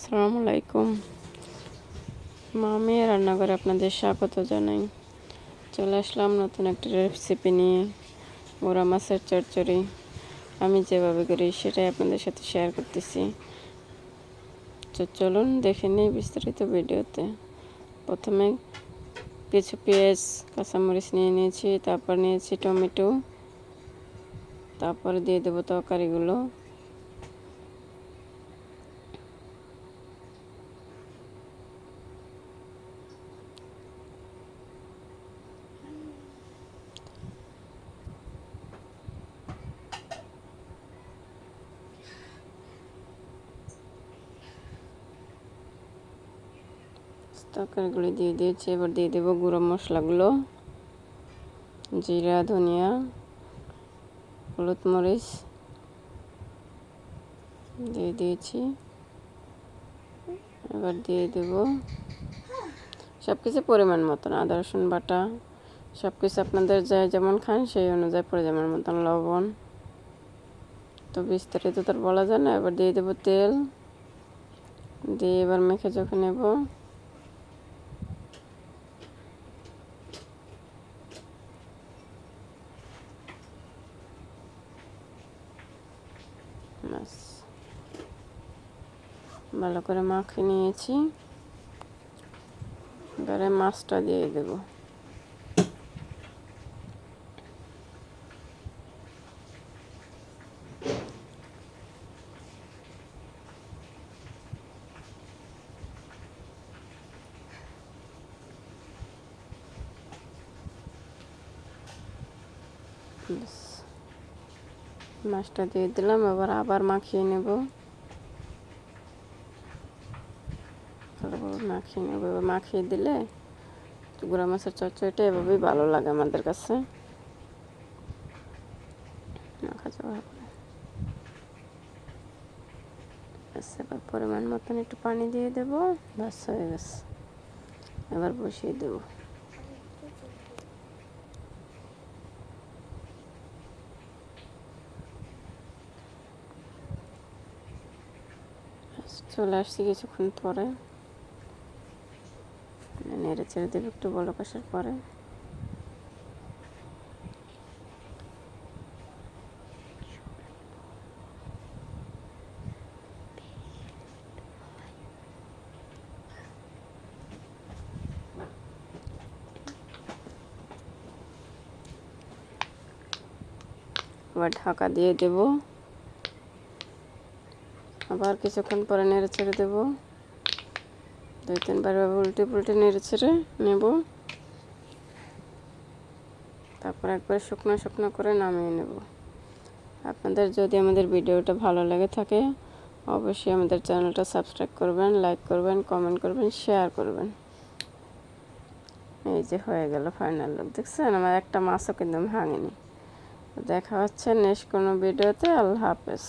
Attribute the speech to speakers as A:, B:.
A: আসসালামু আলাইকুম। মামি রান্নাঘরে আপনাদের স্বাগত জানাই। চলে আসলাম নতুন একটা রেসিপি নিয়ে, গুঁড়া মাছের চচ্চড়ি। আমি যেভাবে করি সেটাই আপনাদের সাথে শেয়ার করতেছি। তো চলুন দেখে নিই বিস্তারিত ভিডিওতে। প্রথমে কিছু পেঁয়াজ কাঁচামরিচ নিয়ে নিয়েছি, তারপর নিয়েছি টমেটো, তারপরে দিয়ে দেবো তরকারিগুলো। তরকারিগুলো দিয়ে দিয়েছি। এবার দিয়ে দেবো গুঁড়ো মশলাগুলো, জিরা, ধনিয়া, হলুদ, মরিচ দিয়ে দিয়েছি। এবার দিয়ে দেব সব কিছু পরিমাণ মতন, আদা রসুন বাটা, সব কিছু আপনাদের যাই যেমন খান সেই অনুযায়ী পরিমাণ মতন, লবণ। তো বিস্তারিত তো বলা যায় না। এবার দিয়ে দেবো তেল, দিয়ে এবার মেখে যখন নেব। ব্যাস, ভালো করে মাখিয়ে নিয়েছি। এবারে মাছটা দিয়ে দেবো। মাছটা দিয়ে দিলাম, এবার আবার মাখিয়ে নেব। মাখিয়ে দিলে গুঁড়া মাছের চচ্চড়িটা এভাবেই ভালো লাগে আমাদের কাছে। মাখা যাওয়া এবার পরিমাণ মতন একটু পানি দিয়ে দেবো। ব্যাস হয়ে গেছে। এবার বসিয়ে দেবো। চলে আসছি কিছুক্ষণ পরে, নেড়ে চেড়ে দেবো একটু বলক আসার পরে। এবার ঢাকা দিয়ে দেব। আবার কিছুক্ষণ পরে নেড়ে ছেড়ে দেবো। 2-3 বার উল্টে পুল্টে নেড়ে ছেড়ে নেব। তারপর একবার শুকনো শুকনো করে নামিয়ে নেব। আপনাদের যদি আমাদের ভিডিওটা ভালো লেগে থাকে অবশ্যই আমাদের চ্যানেলটা সাবস্ক্রাইব করবেন, লাইক করবেন, কমেন্ট করবেন, শেয়ার করবেন। এই যে হয়ে গেল ফাইনাল লুক। দেখছেন আমার একটা মাছও কিন্তু ভাঙেনি। দেখা হচ্ছে নেক্সট কোনো ভিডিওতে। আল্লাহ হাফেজ।